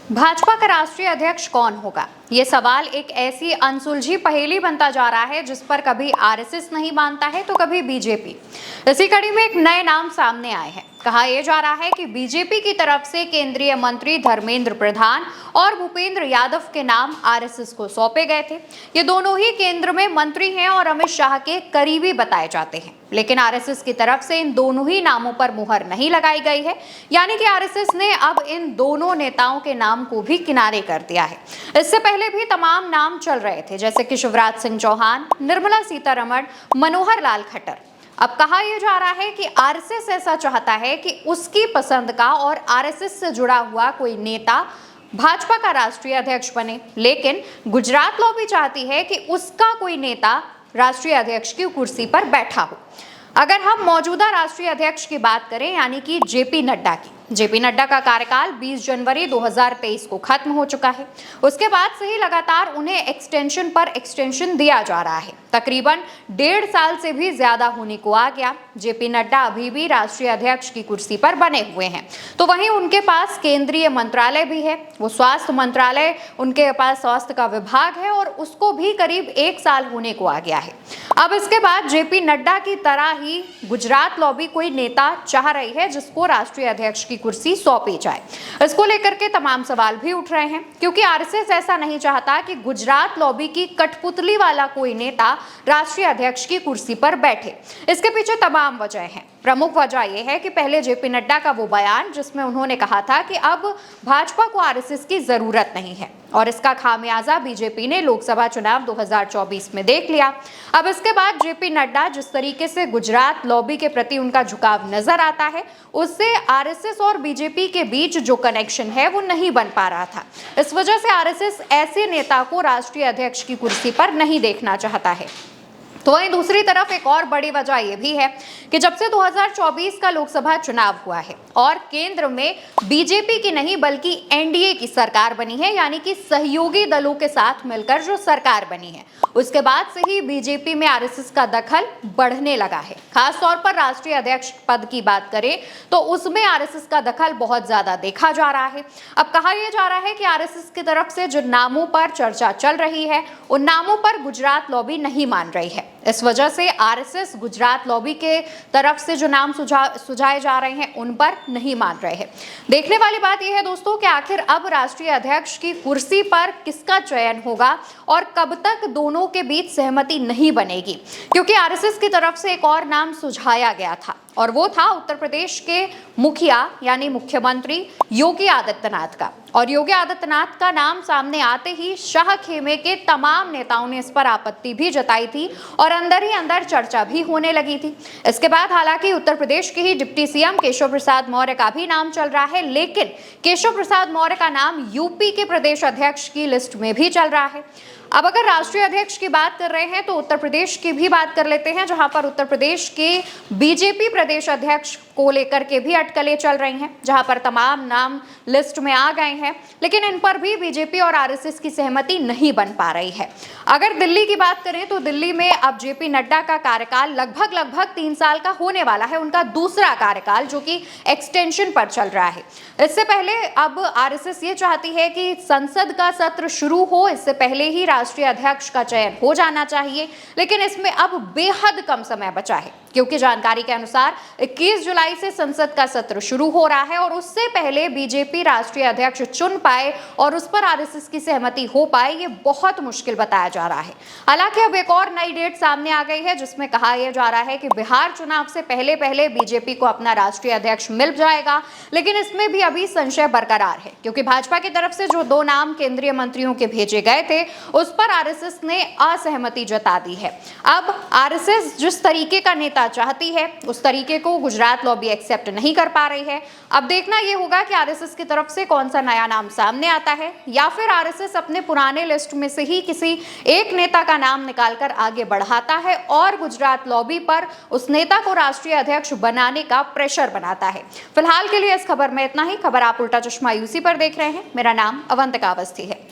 भाजपा का राष्ट्रीय अध्यक्ष कौन होगा? ये सवाल एक ऐसी अनसुलझी पहेली बनता जा रहा है जिस पर कभी आरएसएस नहीं मानता है तो कभी बीजेपी। इसी कड़ी में एक नए नाम सामने आए हैं। कहा यह जा रहा है कि बीजेपी की तरफ से केंद्रीय मंत्री धर्मेंद्र प्रधान और भूपेंद्र यादव के नाम आरएसएस को सौंपे गए थे। ये दोनों ही केंद्र में मंत्री हैं और अमित शाह के करीबी बताए जाते हैं, लेकिन आरएसएस की तरफ से इन दोनों ही नामों पर मुहर नहीं लगाई गई है। यानी कि आरएसएस ने अब इन दोनों नेताओं के नाम को भी किनारे कर दिया है। इससे पहले भी तमाम नाम चल रहे थे, जैसे कि शिवराज सिंह चौहान, निर्मला सीतारमण, मनोहर लाल खट्टर। अब कहा यह जा रहा है कि आरएसएस ऐसा चाहता है कि उसकी पसंद का और आरएसएस से जुड़ा हुआ कोई नेता भाजपा का राष्ट्रीय अध्यक्ष बने, लेकिन गुजरात लॉबी चाहती है कि उसका कोई नेता राष्ट्रीय अध्यक्ष की कुर्सी पर बैठा हो। अगर हम मौजूदा राष्ट्रीय अध्यक्ष की बात करें, यानी कि जेपी नड्डा का कार्यकाल 20 जनवरी 2023 को खत्म हो चुका है। उसके बाद से ही लगातार उन्हें एक्सटेंशन पर एक्सटेंशन दिया जा रहा है। तकरीबन 1.5 साल से भी ज्यादा होने को आ गया। जेपी नड्डा अभी भी राष्ट्रीय अध्यक्ष की कुर्सी पर बने हुए हैं। तो वहीं उनके पास केंद्रीय मंत्रालय भी है, वो स्वास्थ्य मंत्रालय, उनके पास स्वास्थ्य का विभाग है और उसको भी करीब 1 साल होने को आ गया है। अब इसके बाद जेपी नड्डा की तरह ही गुजरात लॉबी कोई नेता चाह रही है जिसको राष्ट्रीय अध्यक्ष की कुर्सी सौंपी जाए। इसको लेकर के तमाम सवाल भी उठ रहे हैं, क्योंकि आरएसएस ऐसा नहीं चाहता कि गुजरात लॉबी की कठपुतली वाला कोई नेता राष्ट्रीय अध्यक्ष की कुर्सी पर बैठे। इसके पीछे तमाम वजह हैं। प्रमुख वजह यह है कि पहले जेपी नड्डा का वो बयान जिसमें उन्होंने कहा था कि अब भाजपा को आरएसएस की जरूरत नहीं है, और इसका खामियाजा बीजेपी ने लोकसभा चुनाव 2024 में देख लिया। अब इसके बाद जेपी नड्डा जिस तरीके से गुजरात लॉबी के प्रति उनका झुकाव नजर आता है, उससे आरएसएस और बीजेपी के बीच जो कनेक्शन है वो नहीं बन पा रहा था। इस वजह से आरएसएस ऐसे नेता को राष्ट्रीय अध्यक्ष की कुर्सी पर नहीं देखना चाहता है। तो वहीं दूसरी तरफ एक और बड़ी वजह यह भी है कि जब से 2024 का लोकसभा चुनाव हुआ है और केंद्र में बीजेपी की नहीं बल्कि एनडीए की सरकार बनी है, यानी कि सहयोगी दलों के साथ मिलकर जो सरकार बनी है, उसके बाद से ही बीजेपी में आरएसएस का दखल बढ़ने लगा है। खास तौर पर राष्ट्रीय अध्यक्ष पद की बात करें तो उसमें आरएसएस का दखल बहुत ज्यादा देखा जा रहा है। अब कहा यह जा रहा है कि आरएसएस की तरफ से जिन नामों पर चर्चा चल रही है उन नामों पर गुजरात लॉबी नहीं मान रही है। इस वजह से आरएसएस गुजरात लॉबी के तरफ से जो नाम सुझाए जा रहे हैं उन पर नहीं मान रहे हैं। देखने वाली बात यह है दोस्तों कि आखिर अब राष्ट्रीय अध्यक्ष की कुर्सी पर किसका चयन होगा और कब तक दोनों के बीच सहमति नहीं बनेगी, क्योंकि आरएसएस की तरफ से एक और नाम सुझाया गया था और वो था उत्तर प्रदेश के मुखिया यानी मुख्यमंत्री योगी आदित्यनाथ का। और योगी आदित्यनाथ का नाम सामने आते ही शाह खेमे के तमाम नेताओं ने इस पर आपत्ति भी जताई थी और अंदर ही अंदर चर्चा भी होने लगी थी। इसके बाद हालांकि उत्तर प्रदेश के ही डिप्टी सीएम केशव प्रसाद मौर्य का भी नाम चल रहा है, लेकिन केशव प्रसाद मौर्य का नाम यूपी के प्रदेश अध्यक्ष की लिस्ट में भी चल रहा है। अब अगर राष्ट्रीय अध्यक्ष की बात कर रहे हैं तो उत्तर प्रदेश की भी बात कर लेते हैं, जहां पर उत्तर प्रदेश के बीजेपी प्रदेश अध्यक्ष को लेकर के भी अटकलें चल रही हैं, जहां पर तमाम नाम लिस्ट में आ गए हैं, लेकिन इन पर भी बीजेपी और आरएसएस की सहमति नहीं बन पा रही है। अगर दिल्ली की बात करें तो दिल्ली में अब जेपी नड्डा का कार्यकाल लगभग 3 साल का होने वाला है, उनका दूसरा कार्यकाल जो कि एक्सटेंशन पर चल रहा है। इससे पहले अब आरएसएस ये चाहती है कि संसद का सत्र शुरू हो इससे पहले ही राष्ट्रीय अध्यक्ष का चयन हो जाना चाहिए, लेकिन इसमें अब बेहद कम समय बचा है, क्योंकि जानकारी के अनुसार 21 जुलाई से संसद का सत्र शुरू हो रहा है और उससे पहले बीजेपी राष्ट्रीय अध्यक्ष चुन पाए और उस पर आरएसएस की सहमति हो पाए, ये बहुत मुश्किल बताया जा रहा है। हालांकि अब एक और नई डेट सामने आ गई है जिसमें कहा यह जा रहा है कि बिहार चुनाव से पहले बीजेपी को अपना राष्ट्रीय अध्यक्ष मिल जाएगा, लेकिन इसमें भी अभी संशय बरकरार है, क्योंकि भाजपा की तरफ से जो 2 नाम केंद्रीय मंत्रियों के भेजे गए थे उस पर आरएसएस ने असहमति जता दी है। अब आरएसएस जिस तरीके का नेता चाहती है उस तरीके को गुजरात लॉबी एक्सेप्ट नहीं कर पा रही है। अब देखना यह होगा कि आरएसएस की तरफ से कौन सा नया नाम सामने आता है, या फिर आरएसएस अपने पुराने लिस्ट में से ही किसी एक नेता का नाम निकालकर आगे बढ़ाता है और गुजरात लॉबी पर उस नेता को राष्ट्रीय अध्यक्ष बनाने का प्रेशर बनाता है। फिलहाल के लिए इस खबर में इतना ही। खबर आप उल्टा चश्मा यूसी पर देख रहे हैं। मेरा नाम अवंतिका अवस्थी है।